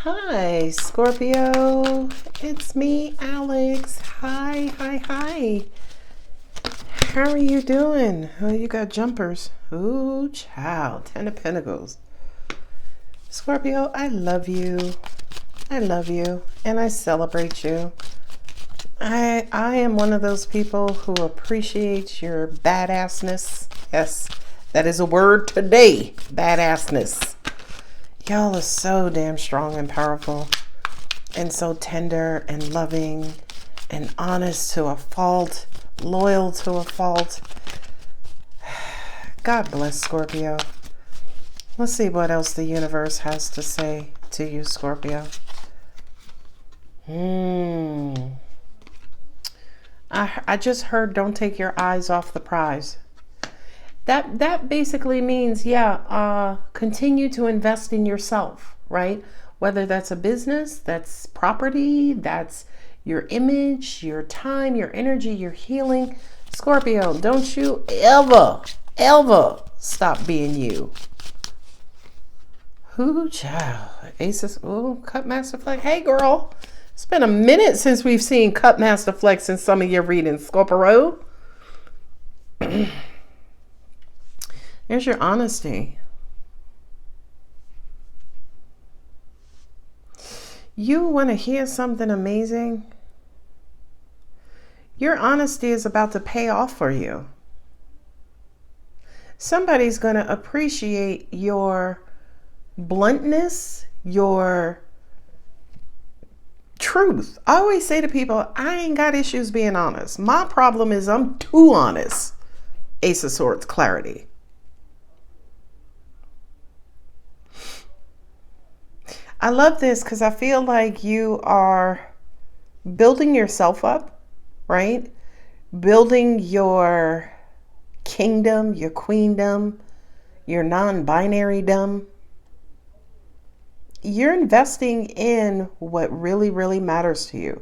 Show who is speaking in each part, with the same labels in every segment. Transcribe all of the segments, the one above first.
Speaker 1: Hi, Scorpio. It's me, Alex. Hi. How are you doing? Oh, you got jumpers. Ooh, child. 10 of Pentacles. Scorpio, I love you. I love you. And I celebrate you. I am one of those people who appreciates your badassness. Yes, that is a word today. Badassness. Y'all are so damn strong and powerful and so tender and loving and honest to a fault, loyal to a fault. God bless Scorpio. Let's see what else the universe has to say to you, Scorpio. I just heard don't take your eyes off the prize. That basically means, continue to invest in yourself, right? Whether that's a business, that's property, that's your image, your time, your energy, your healing. Scorpio, don't you ever stop being you. Ooh, child. Aces, ooh, Cut Master Flex. Hey, girl. It's been a minute since we've seen Cut Master Flex in some of your readings, Scorpio. There's your honesty. You want to hear something amazing? Your honesty is about to pay off for you. Somebody's going to appreciate your bluntness, your truth. I always say to people, I ain't got issues being honest. My problem is I'm too honest. Ace of Swords, clarity. I love this because I feel like you are building yourself up, right? Building your kingdom, your queendom, your non-binary-dom. You're investing in what really, really matters to you,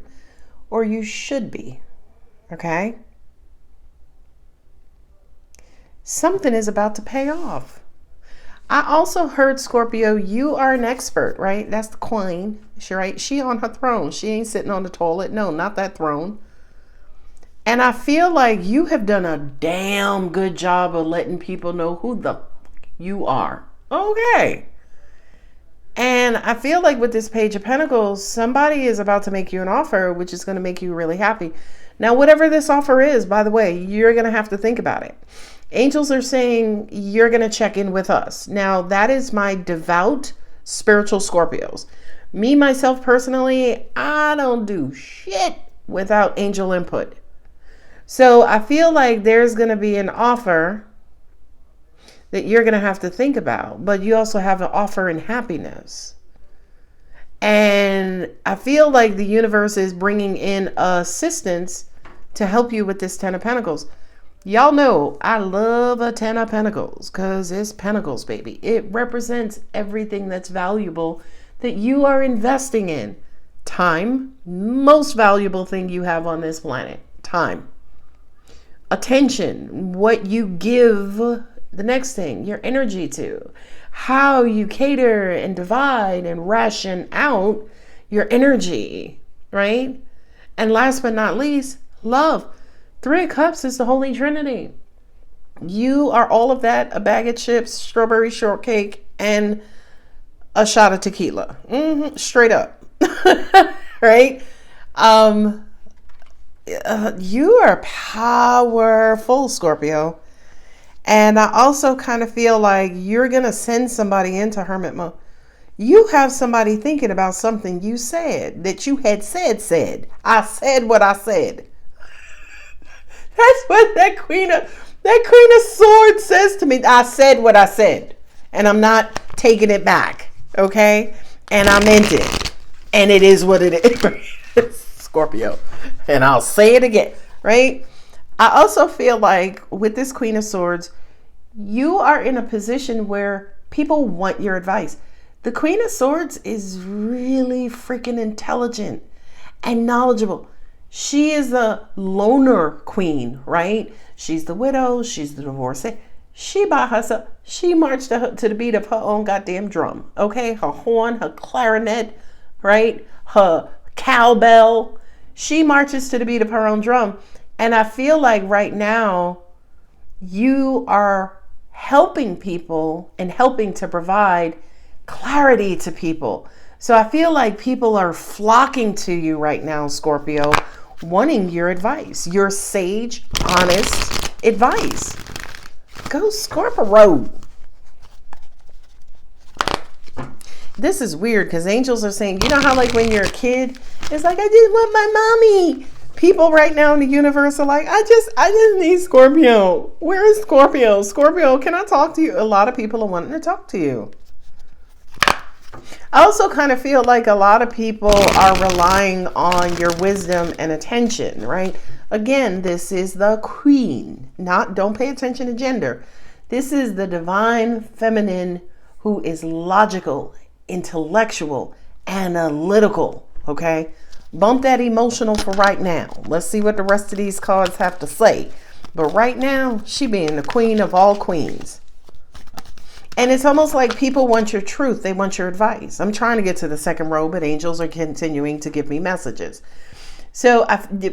Speaker 1: or you should be, okay? Something is about to pay off. I also heard, Scorpio, you are an expert, right? That's the queen. She on her throne. She ain't sitting on the toilet. No, not that throne. And I feel like you have done a damn good job of letting people know who the you are. Okay. And I feel like with this Page of Pentacles, somebody is about to make you an offer, which is going to make you really happy. Now, whatever this offer is, by the way, you're going to have to think about it. Angels are saying you're going to check in with us. Now, that is my devout spiritual Scorpios. Me, myself, personally, I don't do shit without angel input. So I feel like there's going to be an offer that you're going to have to think about. But you also have an offer in happiness. And I feel like the universe is bringing in assistance to help you with this Ten of Pentacles. Y'all know I love a 10 of Pentacles because it's Pentacles, baby. It represents everything that's valuable that you are investing in. Time, most valuable thing you have on this planet. Time. Attention, what you give the next thing, your energy to. How you cater and divide and ration out your energy, right? And last but not least, love. 3 of Cups is the Holy Trinity. You are all of that, a bag of chips, strawberry shortcake, and a shot of tequila. Straight up. Right? You are powerful, Scorpio. And I also kind of feel like you're going to send somebody into hermit mode. You have somebody thinking about something you said that you had said. I said what I said. That's what that Queen of Swords says to me. I said what I said. And I'm not taking it back. Okay? And I meant it. And it is what it is. Scorpio. And I'll say it again. Right? I also feel like with this Queen of Swords, you are in a position where people want your advice. The Queen of Swords is really freaking intelligent and knowledgeable. She is a loner queen, right? She's the widow. She's the divorcee. She by herself. She marched to the beat of her own goddamn drum. Okay? Her horn, her clarinet, right? Her cowbell. She marches to the beat of her own drum. And I feel like right now you are helping people and helping to provide clarity to people. So I feel like people are flocking to you right now, Scorpio, wanting your advice, your sage, honest advice. Go Scorpio. This is weird because angels are saying, you know how like when you're a kid, it's like, I just want my mommy. People right now in the universe are like, I just need Scorpio. Where is Scorpio? Scorpio, can I talk to you? A lot of people are wanting to talk to you. I also kind of feel like a lot of people are relying on your wisdom and attention, right? Again, this is the queen. Don't pay attention to gender. This is the divine feminine who is logical, intellectual, analytical, okay? Bump that emotional for right now. Let's see what the rest of these cards have to say. But right now, she being the queen of all queens. And it's almost like people want your truth. They want your advice. I'm trying to get to the second row, but angels are continuing to give me messages. So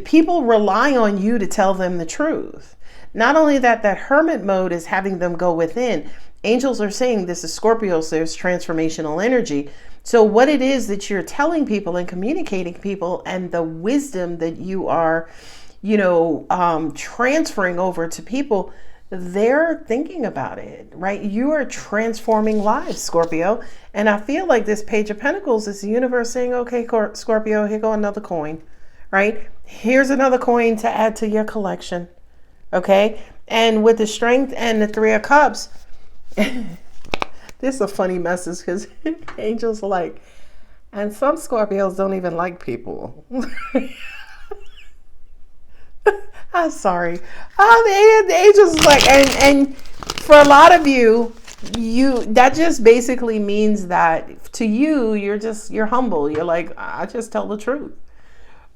Speaker 1: people rely on you to tell them the truth. Not only that hermit mode is having them go within. Angels are saying this is Scorpio, so there's transformational energy. So what it is that you're telling people and communicating people and the wisdom that you are, transferring over to people, they're thinking about it, right? You are transforming lives, Scorpio. And I feel like this Page of Pentacles is the universe saying, okay, Scorpio, here go another coin, right? Here's another coin to add to your collection, okay? And with the Strength and the Three of Cups, this is a funny message because angels are like, and some Scorpios don't even like people. I'm sorry. The angels is like, and for a lot of you, that just basically means that to you, you're humble. You're like, I just tell the truth.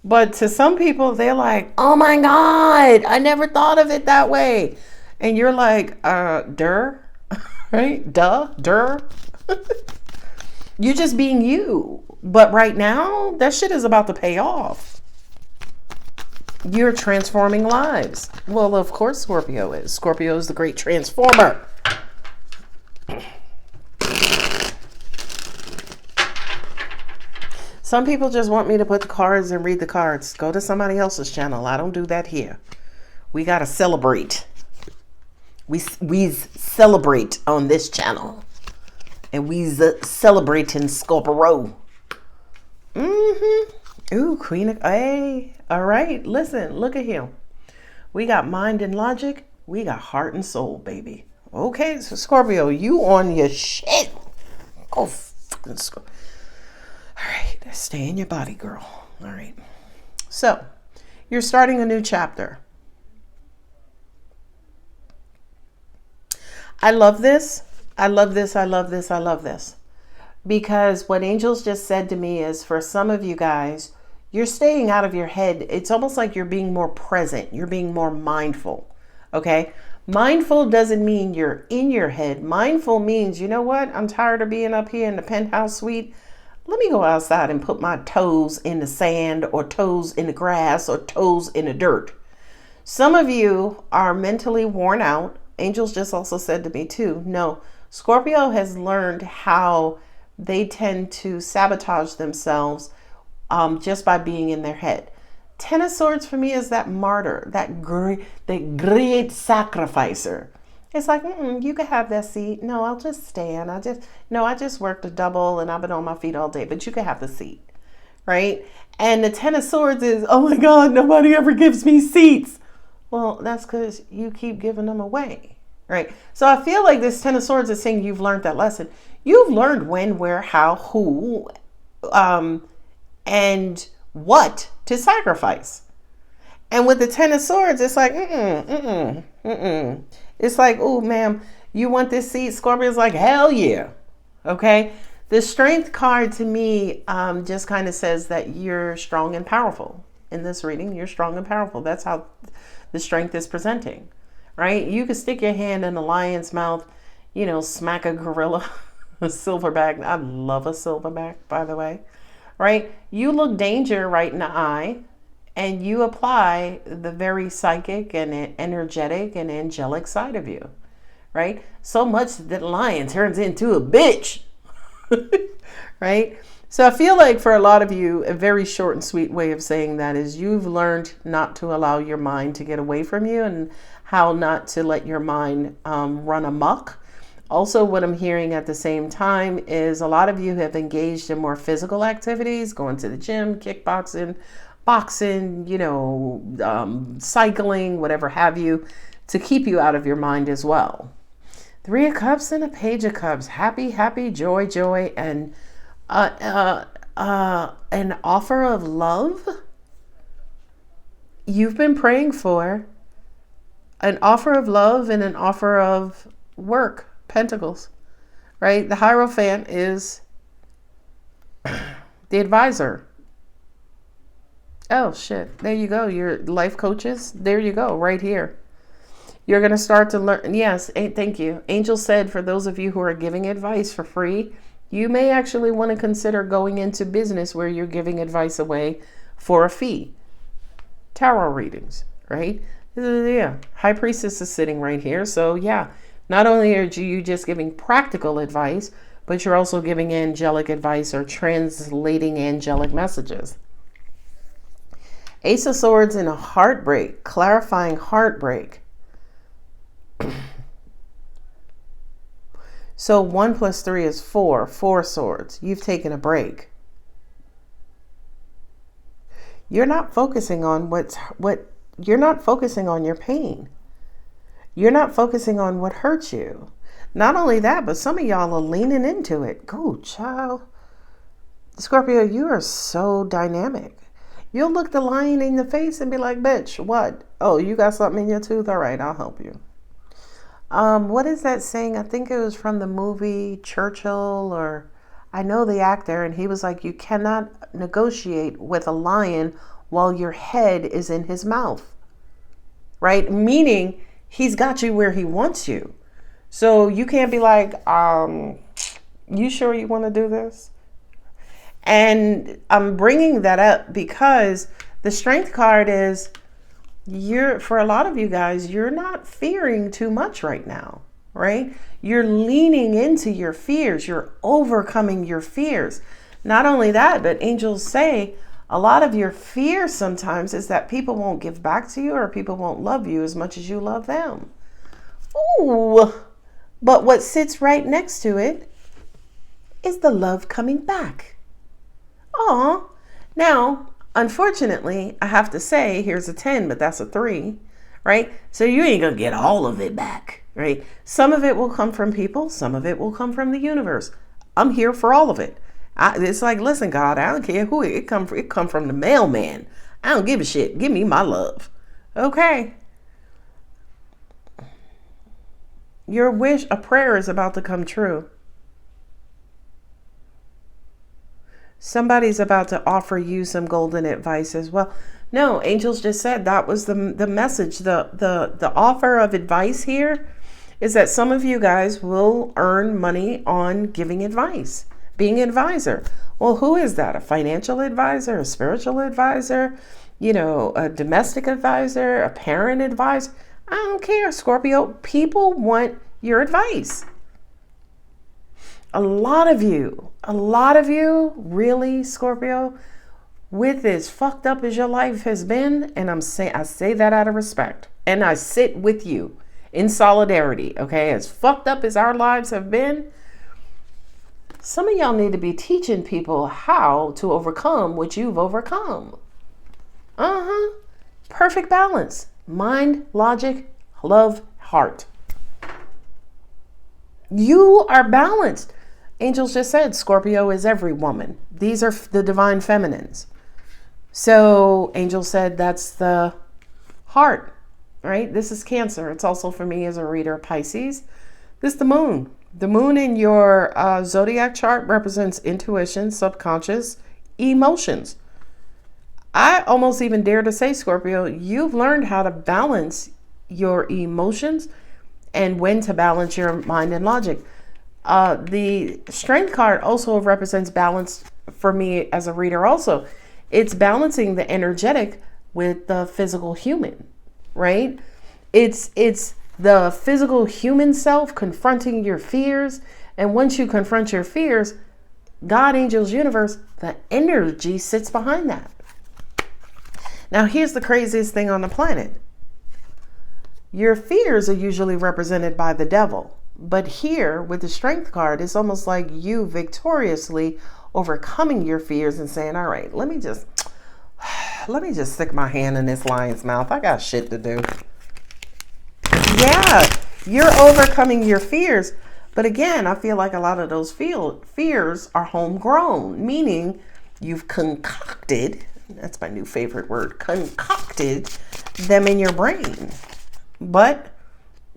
Speaker 1: But to some people, they're like, oh my God, I never thought of it that way. And you're like, duh, right? Duh. You're just being you. But right now, that shit is about to pay off. You're transforming lives. Well, of course Scorpio is. Scorpio is the great transformer. Some people just want me to put the cards and read the cards. Go to somebody else's channel. I don't do that here. We got to celebrate. We celebrate on this channel. And we celebrate in Scorpio. Ooh, Queen of... Hey, all right. Listen, look at him. We got mind and logic. We got heart and soul, baby. Okay, so Scorpio, you on your shit. Go fucking Scorpio. All right, stay in your body, girl. All right. So, you're starting a new chapter. I love this. I love this. I love this. I love this. Because what angels just said to me is, for some of you guys, you're staying out of your head. It's almost like you're being more present. You're being more mindful. Okay? Mindful doesn't mean you're in your head. Mindful means, you know what? I'm tired of being up here in the penthouse suite. Let me go outside and put my toes in the sand or toes in the grass or toes in the dirt. Some of you are mentally worn out. Angels just also said to me too, no, Scorpio has learned how they tend to sabotage themselves just by being in their head. Ten of Swords for me is that martyr, that great sacrificer. It's like, you can have that seat. No, I'll just stand. I just worked a double and I've been on my feet all day, but you can have the seat, right? And the Ten of Swords is, oh my God, nobody ever gives me seats. Well, that's because you keep giving them away, right? So I feel like this Ten of Swords is saying you've learned that lesson. You've learned when, where, how, who, and what to sacrifice. And with the Ten of Swords, it's like, It's like, oh, ma'am, you want this seat? Scorpio's like, hell yeah. Okay. The Strength card to me just kind of says that you're strong and powerful. In this reading, you're strong and powerful. That's how the Strength is presenting, right? You can stick your hand in a lion's mouth, smack a gorilla, a silverback. I love a silverback, by the way. right? You look danger right in the eye, and you apply the very psychic and energetic and angelic side of you, right? So much that the lion turns into a bitch, right? So I feel like for a lot of you, a very short and sweet way of saying that is you've learned not to allow your mind to get away from you and how not to let your mind run amok. Also, what I'm hearing at the same time is a lot of you have engaged in more physical activities, going to the gym, kickboxing, boxing, cycling, whatever have you, to keep you out of your mind as well. 3 of Cups and a Page of Cups. Happy, happy, joy, joy, and an offer of love you've been praying for. An offer of love and an offer of work. Pentacles, right? The Hierophant is the advisor. Oh, shit. There you go. Your life coaches. There you go. Right here. You're going to start to learn. Yes. Thank you. Angel said for those of you who are giving advice for free, you may actually want to consider going into business where you're giving advice away for a fee. Tarot readings, right? Yeah. High Priestess is sitting right here. So yeah, not only are you just giving practical advice, but you're also giving angelic advice or translating angelic messages. Ace of Swords and a heartbreak, clarifying heartbreak. So 1 + 3 is 4. 4 swords. You've taken a break. You're not focusing on you're not focusing on your pain. You're not focusing on what hurts you. Not only that, but some of y'all are leaning into it. Go, child. Scorpio, you are so dynamic. You'll look the lion in the face and be like, bitch, what? Oh, you got something in your tooth? All right, I'll help you. What is that saying? I think it was from the movie Churchill, or I know the actor, and he was like, you cannot negotiate with a lion while your head is in his mouth, right? Meaning he's got you where he wants you. So you can't be like, you sure you want to do this? And I'm bringing that up because the Strength card is, for a lot of you guys, you're not fearing too much right now, right? You're leaning into your fears. You're overcoming your fears. Not only that, but angels say a lot of your fear sometimes is that people won't give back to you or people won't love you as much as you love them. Ooh, but what sits right next to it is the love coming back. Aw. Now, unfortunately, I have to say, here's a 10, but that's a 3, right? So you ain't gonna get all of it back, right? Some of it will come from people. Some of it will come from the universe. I'm here for all of it. It's like, listen, God, I don't care who it come from. It come from the mailman. I don't give a shit. Give me my love. Okay. Your wish, a prayer is about to come true. Somebody's about to offer you some golden advice as well. No, angels just said that was the message. The offer of advice here is that some of you guys will earn money on giving advice, being an advisor. Well, who is that? A financial advisor, a spiritual advisor, a domestic advisor, a parent advisor? I don't care, Scorpio. People want your advice. A lot of you, really, Scorpio, with as fucked up as your life has been, and I say that out of respect, and I sit with you in solidarity, okay? As fucked up as our lives have been, some of y'all need to be teaching people how to overcome what you've overcome. Perfect balance. Mind, logic, love, heart. You are balanced. Angels just said Scorpio is every woman. These are the divine feminines. So angels said that's the heart, right? This is Cancer. It's also for me as a reader, Pisces. This is the moon. The moon in your zodiac chart represents intuition, subconscious, emotions. I almost even dare to say, Scorpio, you've learned how to balance your emotions and when to balance your mind and logic. The Strength card also represents balanced for me as a reader also. It's balancing the energetic with the physical human, right? It's the physical human self confronting your fears. And once you confront your fears, God, angels, universe, the energy sits behind that. Now, here's the craziest thing on the planet. Your fears are usually represented by the devil. But here, with the strength card, it's almost like you victoriously overcoming your fears and saying, all right, let me just stick my hand in this lion's mouth. I got shit to do. Yeah, you're overcoming your fears. But again, I feel like a lot of those fears are homegrown, meaning you've concocted, that's my new favorite word, concocted them in your brain. But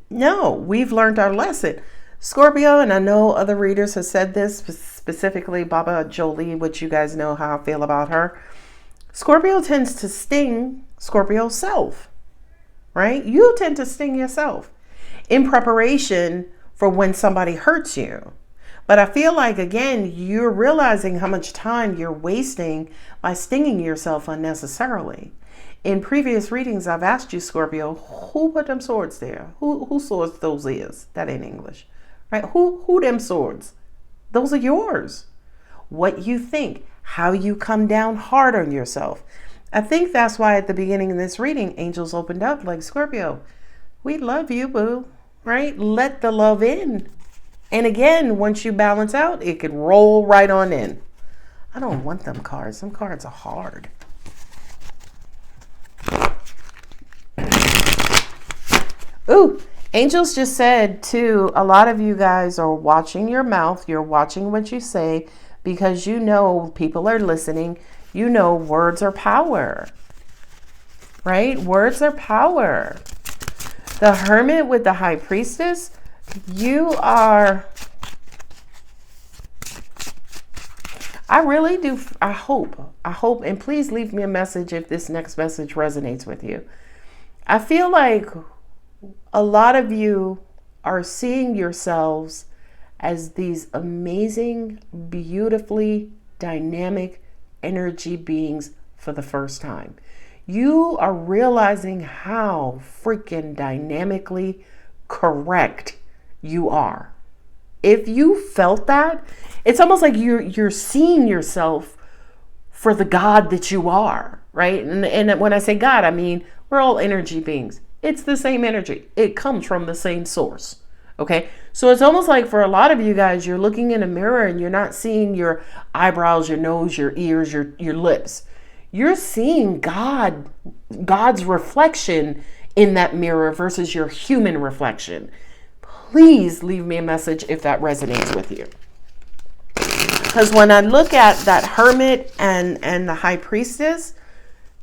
Speaker 1: no, we've learned our lesson. Scorpio, and I know other readers have said this, specifically Baba Jolie, which you guys know how I feel about her. Scorpio tends to sting Scorpio self, right? You tend to sting yourself in preparation for when somebody hurts you. But I feel like, again, you're realizing how much time you're wasting by stinging yourself unnecessarily. In previous readings, I've asked you, Scorpio, who put them swords there? Who swords those is? That ain't English, right? Who them swords? Those are yours. What you think, how you come down hard on yourself. I think that's why at the beginning of this reading, angels opened up like, Scorpio, we love you, boo, right? Let the love in. And again, once you balance out, it could roll right on in. I don't want them cards. Them cards are hard. Ooh, angels just said too, a lot of you guys are watching your mouth. You're watching what you say because you know people are listening. You know words are power, right? Words are power. The Hermit with the High Priestess, you are, I really do, I hope, and please leave me a message if this next message resonates with you. I feel like a lot of you are seeing yourselves as these amazing, beautifully dynamic energy beings for the first time. You are realizing how freaking dynamically correct you are. If you felt that, it's almost like you're seeing yourself for the God that you are, right? And when I say God, I mean we're all energy beings. It's the same energy. It comes from the same source. Okay. So it's almost like for a lot of you guys, you're looking in a mirror and you're not seeing your eyebrows, your nose, your ears, your lips. You're seeing God's reflection in that mirror versus your human reflection. Please leave me a message if that resonates with you. Because when I look at that Hermit and the High Priestess,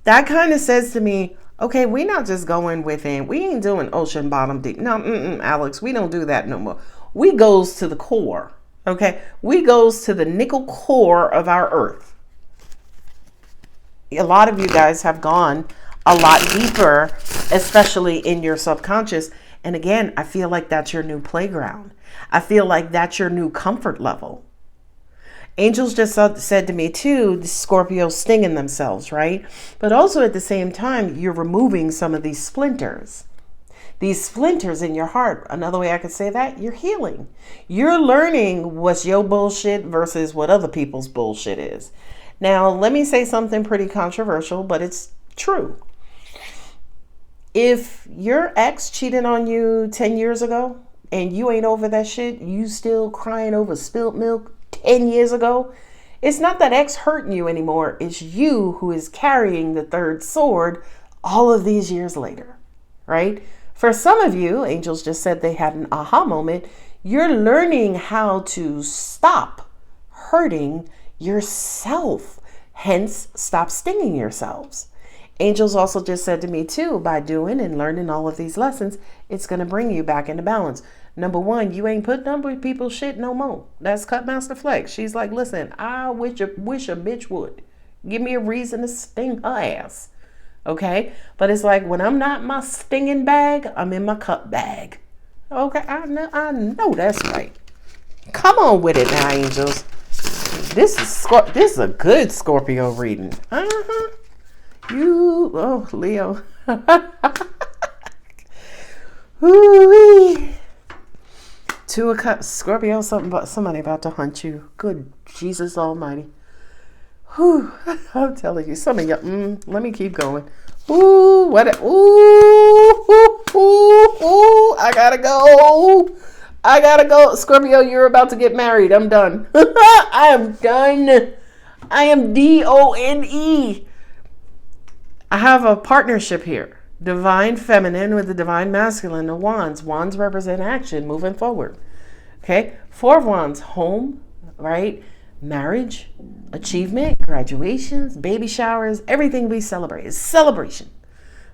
Speaker 1: that kind of says to me, okay, we're not just going within. We ain't doing ocean bottom deep. No, Alex, we don't do that no more. We goes to the core, okay? We goes to the nickel core of our earth. A lot of you guys have gone a lot deeper, especially in your subconscious. And again, I feel like that's your new playground. I feel like that's your new comfort level. Angels just said to me too, the Scorpio stinging themselves, right? But also at the same time, you're removing some of these splinters. These splinters in your heart. Another way I could say that, you're healing. You're learning what's your bullshit versus what other people's bullshit is. Now, let me say something pretty controversial, but it's true. If your ex cheated on you 10 years ago and you ain't over that shit, you still crying over spilt milk 10 years ago, it's not that ex hurting you anymore. It's you who is carrying the third sword all of these years later, right? For some of you, angels just said they had an aha moment. You're learning how to stop hurting yourself, hence stop stinging yourselves. Angels also just said to me too, by doing and learning all of these lessons, it's going to bring you back into balance. Number one, you ain't putting up with people's shit no more. That's Cutmaster Flex. She's like, listen, I wish a bitch would. Give me a reason to sting her ass. Okay? But it's like, when I'm not in my stinging bag, I'm in my cup bag. Okay? I know that's right. Come on with it now, angels. This is a good Scorpio reading. Leo. Ooh-wee. Two of Cups, Scorpio. Somebody about to hunt you. Good Jesus Almighty. Whew. I'm telling you, some of you. Let me keep going. Ooh, what? Ooh, I gotta go. Scorpio, you're about to get married. I'm done. I am done. I am DONE. I have a partnership here. Divine feminine with the divine masculine. The wands. Wands represent action, moving forward. Okay. 4 of Wands, home, right? Marriage, achievement, graduations, baby showers, everything we celebrate is celebration.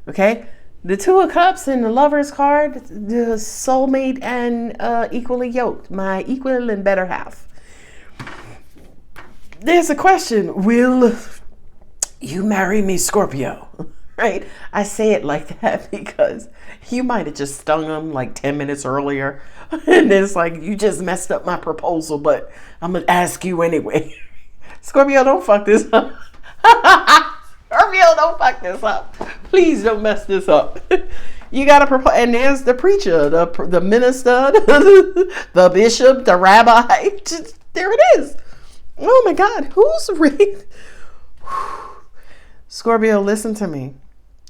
Speaker 1: Okay. The 2 of Cups and the Lover's card, the soulmate and equally yoked, my equal and better half. There's a question, will you marry me, Scorpio? Right? I say it like that because you might have just stung him like 10 minutes earlier. And it's like, you just messed up my proposal, but I'm going to ask you anyway. Scorpio, don't fuck this up. Scorpio, don't fuck this up. Please don't mess this up. You got to propose. And there's the preacher, the minister, the bishop, the rabbi. There it is. Oh my God. Who's reading? Scorpio, listen to me.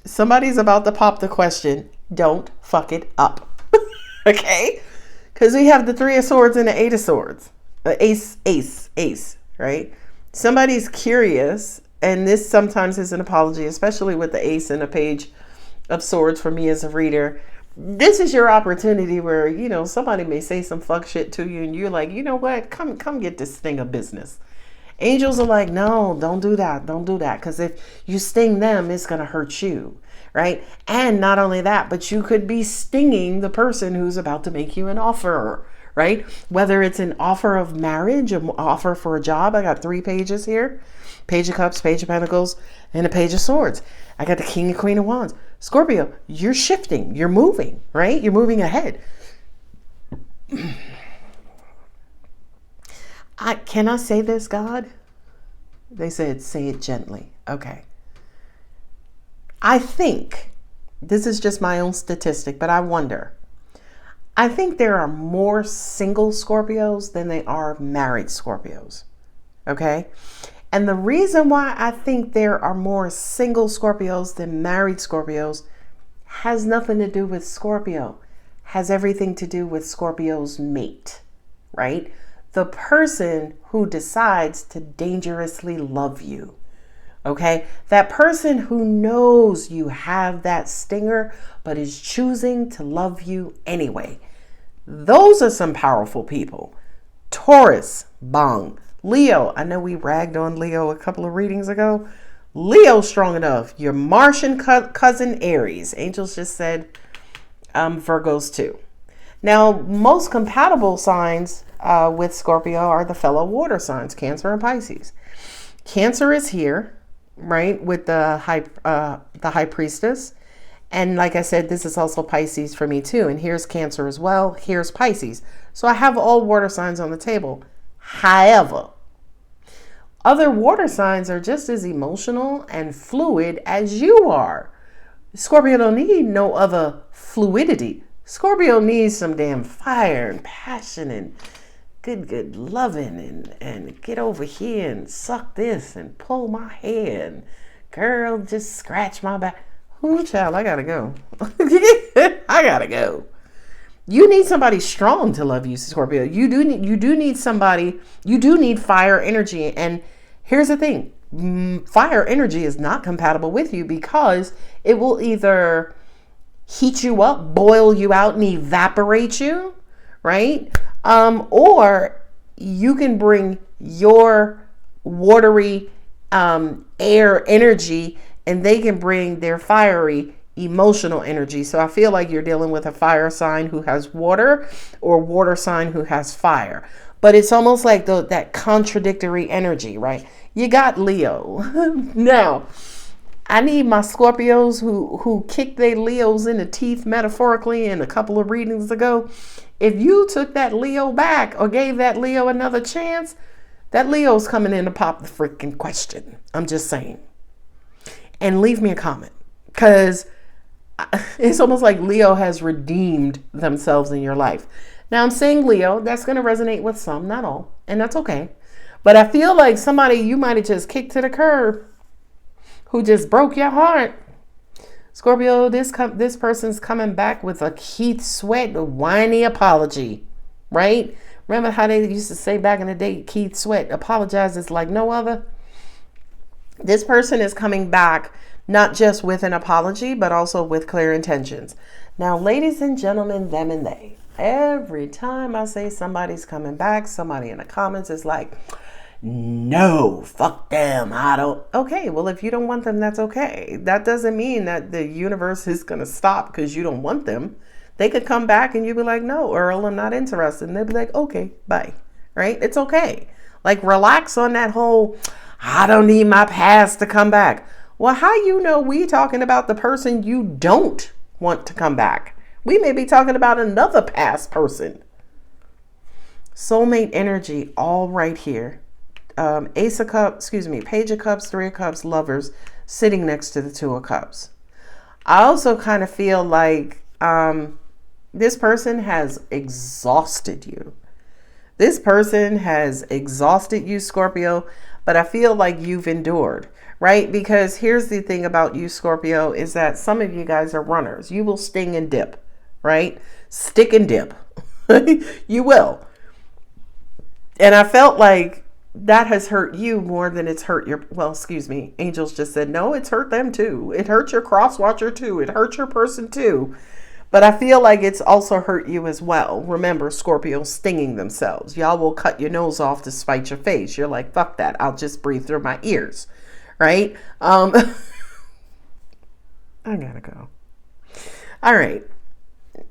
Speaker 1: Somebody's about to pop the question. Don't fuck it up. Okay? Because we have the 3 of Swords and the 8 of Swords. Ace, right? Somebody's curious, and this sometimes is an apology, especially with the Ace and a Page of Swords for me as a reader. This is your opportunity where, you know, somebody may say some fuck shit to you and you're like, you know what? Come get this thing of business. Angels are like, no, don't do that. Don't do that. Because if you sting them, it's going to hurt you. Right. And not only that, but you could be stinging the person who's about to make you an offer. Right. Whether it's an offer of marriage, an offer for a job. I got 3 pages here. Page of Cups, Page of Pentacles, and a Page of Swords. I got the King and Queen of Wands. Scorpio, you're shifting. You're moving. Right. You're moving ahead. Can I say this, God? They said, say it gently. Okay. I think, this is just my own statistic, but I wonder. I think there are more single Scorpios than they are married Scorpios. Okay? And the reason why I think there are more single Scorpios than married Scorpios has nothing to do with Scorpio. Has everything to do with Scorpio's mate. Right? The person who decides to dangerously love you. Okay? That person who knows you have that stinger, but is choosing to love you anyway. Those are some powerful people. Taurus, bong. Leo, I know we ragged on Leo a couple of readings ago. Leo, strong enough. Your Martian cousin Aries. Angels just said Virgos too. Now, most compatible signs with Scorpio are the fellow water signs, Cancer and Pisces. Cancer is here, right, with the High Priestess. And like I said, this is also Pisces for me too. And here's Cancer as well. Here's Pisces. So I have all water signs on the table. However, other water signs are just as emotional and fluid as you are. Scorpio don't need no other fluidity. Scorpio needs some damn fire and passion and good loving and get over here and suck this and pull my hair and girl, just scratch my back. Ooh, child, I gotta go. I gotta go. You need somebody strong to love you, Scorpio. You do need somebody. You do need fire energy. And here's the thing. Fire energy is not compatible with you because it will either heat you up, boil you out, and evaporate you, right? Or you can bring your watery air energy and they can bring their fiery emotional energy. So I feel like you're dealing with a fire sign who has water or water sign who has fire. But it's almost like that contradictory energy, right? You got Leo. Now, I need my Scorpios who kicked their Leos in the teeth metaphorically in a couple of readings ago. If you took that Leo back or gave that Leo another chance, That Leo's coming in to pop the freaking question. I'm just saying. And leave me a comment. Because it's almost like Leo has redeemed themselves in your life. Now I'm saying Leo, that's going to resonate with some, not all. And that's okay. But I feel like somebody you might have just kicked to the curb who just broke your heart. Scorpio, this person's coming back with a Keith Sweat whiny apology, right? Remember how they used to say back in the day, Keith Sweat apologizes like no other? This person is coming back not just with an apology, but also with clear intentions. Now, ladies and gentlemen, them and they. Every time I say somebody's coming back, somebody in the comments is like, no, fuck them. I don't. Okay, well, if you don't want them, that's okay. That doesn't mean that the universe is going to stop because you don't want them. They could come back and you'd be like, no, Earl, I'm not interested. And they'd be like, okay, bye. Right? It's okay. Like, relax on that whole, I don't need my past to come back. Well, how you know we talking about the person you don't want to come back? We may be talking about another past person. Soulmate energy, all right here. Page of Cups, Three of Cups, Lovers, sitting next to the Two of Cups. I also kind of feel like this person has exhausted you. This person has exhausted you, Scorpio, but I feel like you've endured, right? Because here's the thing about you, Scorpio, is that some of you guys are runners. You will sting and dip, right? Stick and dip. You will. And I felt like that has hurt you more than it's hurt your, angels just said, no, it's hurt them too. It hurt your cross watcher too. It hurt your person too. But I feel like it's also hurt you as well. Remember, Scorpio stinging themselves. Y'all will cut your nose off to spite your face. You're like, fuck that. I'll just breathe through my ears. Right? I gotta go. All right.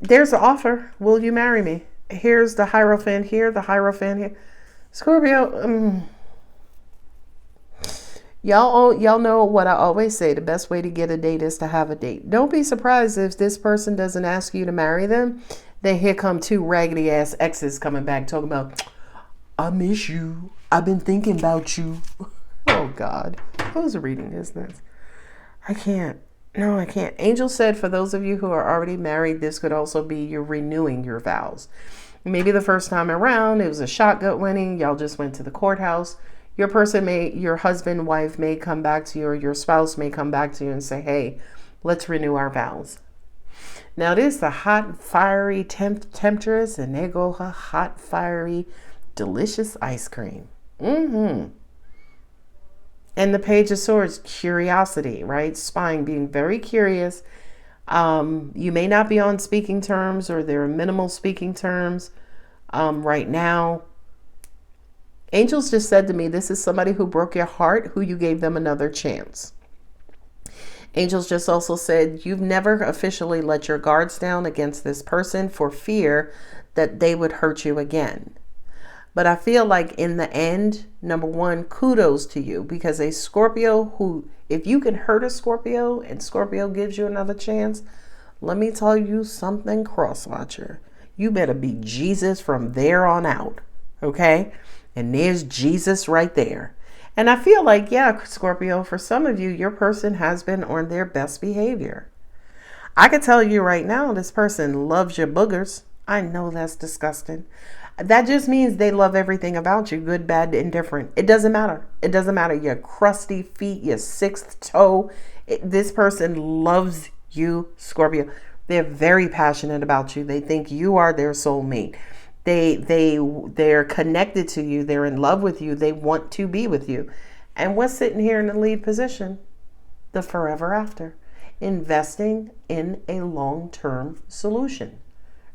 Speaker 1: There's the offer. Will you marry me? Here's the Hierophant here, the Hierophant here. Scorpio, y'all know what I always say. The best way to get a date is to have a date. Don't be surprised if this person doesn't ask you to marry them. Then here come two raggedy ass exes coming back talking about, I miss you. I've been thinking about you. Oh God, who's reading this? I can't. No, I can't. Angel said for those of you who are already married, this could also be you renewing your vows. Maybe the first time around, it was a shotgun wedding. Y'all just went to the courthouse. Your husband, wife may come back to you, or your spouse may come back to you and say, hey, let's renew our vows. Now, this is the hot, fiery temptress, and there go her hot, fiery, delicious ice cream. And the Page of Swords, curiosity, right? Spying, being very curious. You may not be on speaking terms, or there are minimal speaking terms right now. Angels just said to me, this is somebody who broke your heart, who you gave them another chance. Angels just also said, you've never officially let your guards down against this person for fear that they would hurt you again. But I feel like in the end, number one, kudos to you, because a Scorpio who, if you can hurt a Scorpio and Scorpio gives you another chance, let me tell you something, crosswatcher. You better be Jesus from there on out. Okay? And there's Jesus right there. And I feel like, yeah, Scorpio, for some of you, your person has been on their best behavior. I can tell you right now, this person loves your boogers. I know that's disgusting. That just means they love everything about you, good, bad, indifferent. It doesn't matter. It doesn't matter. Your crusty feet, your sixth toe. This person loves you, Scorpio. They're very passionate about you. They think you are their soulmate. They're connected to you. They're in love with you. They want to be with you. And what's sitting here in the lead position? The forever after. Investing in a long-term solution.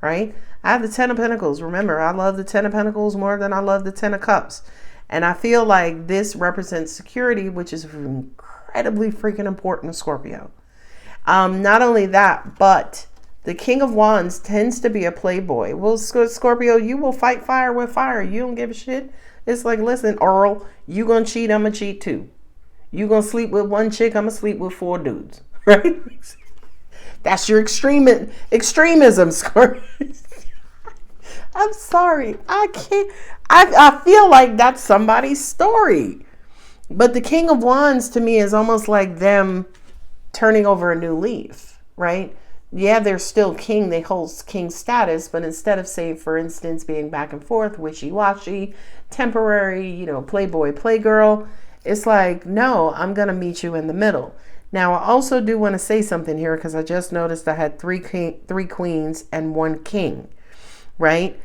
Speaker 1: Right? I have the Ten of Pentacles. Remember, I love the Ten of Pentacles more than I love the Ten of Cups. And I feel like this represents security, which is incredibly freaking important to Scorpio. Not only that, but the King of Wands tends to be a playboy. Well, Scorpio, you will fight fire with fire. You don't give a shit. It's like, listen, Earl, you gonna cheat, I'm gonna cheat too. You gonna sleep with one chick, I'm gonna sleep with 4 dudes. Right? That's your extremism, Scorpio. I'm sorry. I can't. I feel like that's somebody's story. But the King of Wands to me is almost like them turning over a new leaf, right? Yeah, they're still king. They hold king status, but instead of, say, for instance, being back and forth, wishy-washy, temporary, playboy, playgirl, it's like, no, I'm going to meet you in the middle. Now, I also do want to say something here because I just noticed I had three queens and one king, right?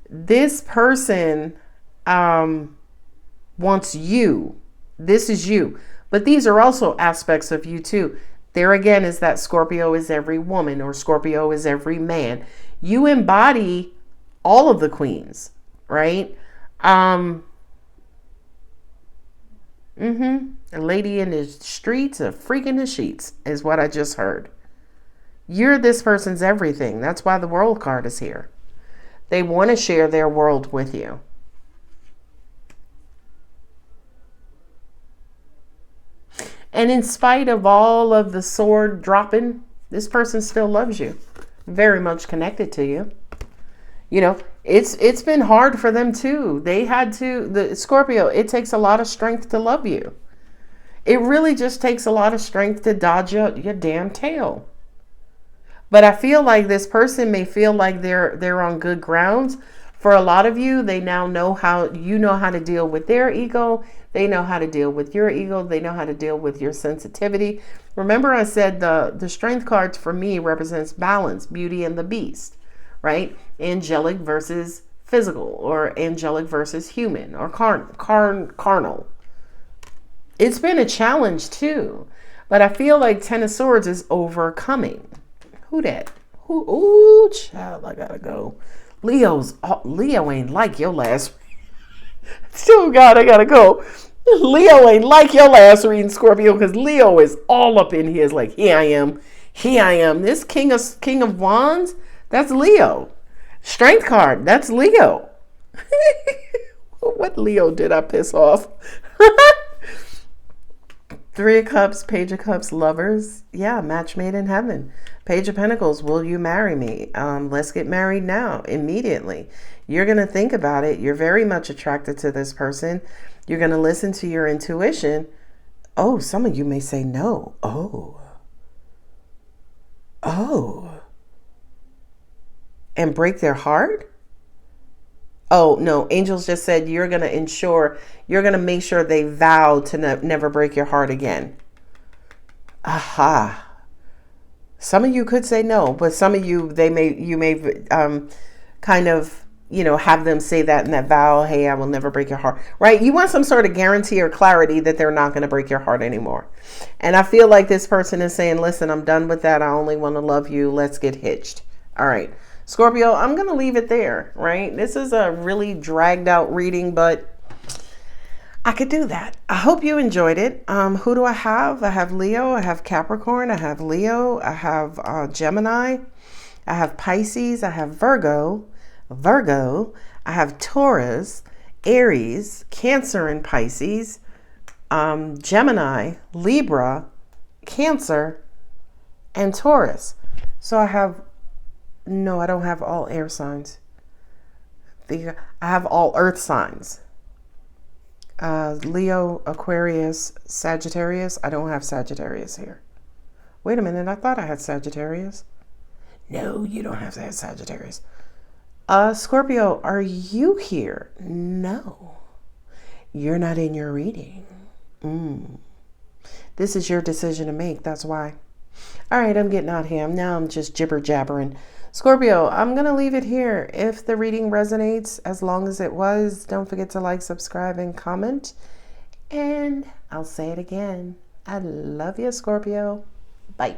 Speaker 1: This person wants you. This is you. But these are also aspects of you too. There again is that Scorpio is every woman or Scorpio is every man. You embody all of the queens, right? A lady in the streets, a freak in the sheets is what I just heard. You're this person's everything. That's why the world card is here. They want to share their world with you. And in spite of all of the sword dropping, this person still loves you. Very much connected to you. It's been hard for them too. They had to, the Scorpio, it takes a lot of strength to love you. It really just takes a lot of strength to dodge your damn tail. But I feel like this person may feel like they're on good grounds. For a lot of you, they now know how to deal with their ego. They know how to deal with your ego. They know how to deal with your sensitivity. Remember I said the strength cards for me represents balance, beauty and the beast, right? Angelic versus physical, or angelic versus human, or carnal. It's been a challenge too, but I feel like Ten of Swords is overcoming. Who that? Ooh, child, I gotta go. Leo ain't like your last. Still, God, I gotta go. Leo ain't like your last reading, Scorpio, because Leo is all up in here. It's like, here I am. This King of Wands, that's Leo. Strength card, that's Leo. What Leo did I piss off? Three of Cups, Page of Cups, Lovers. Yeah, match made in heaven. Page of Pentacles, will you marry me? Let's get married now, immediately. You're going to think about it. You're very much attracted to this person. You're going to listen to your intuition. Oh, some of you may say no. Oh. And break their heart? Oh, no. Angels just said you're going to make sure they vow to never break your heart again. Aha. Some of you could say no, but some of you, you may kind of, have them say that in that vow, hey, I will never break your heart, right? You want some sort of guarantee or clarity that they're not going to break your heart anymore. And I feel like this person is saying, listen, I'm done with that. I only want to love you. Let's get hitched. All right. Scorpio, I'm going to leave it there, right? This is a really dragged out reading, but I could do that. I hope you enjoyed it. Who do I have? I have Leo. I have Capricorn. I have Leo. I have Gemini. I have Pisces. I have Virgo. I have Taurus, Aries, Cancer and Pisces, Gemini, Libra, Cancer, and Taurus. So I don't have all air signs. I have all earth signs. Leo, Aquarius, Sagittarius. I don't have Sagittarius here. Wait a minute. I thought I had Sagittarius. No, you don't have to have Sagittarius. Scorpio, are you here? No, you're not in your reading. This is your decision to make. That's why. All right, I'm getting out here. Now I'm just jibber jabbering. Scorpio, I'm going to leave it here. If the reading resonates as long as it was, don't forget to like, subscribe, and comment. And I'll say it again. I love you, Scorpio. Bye.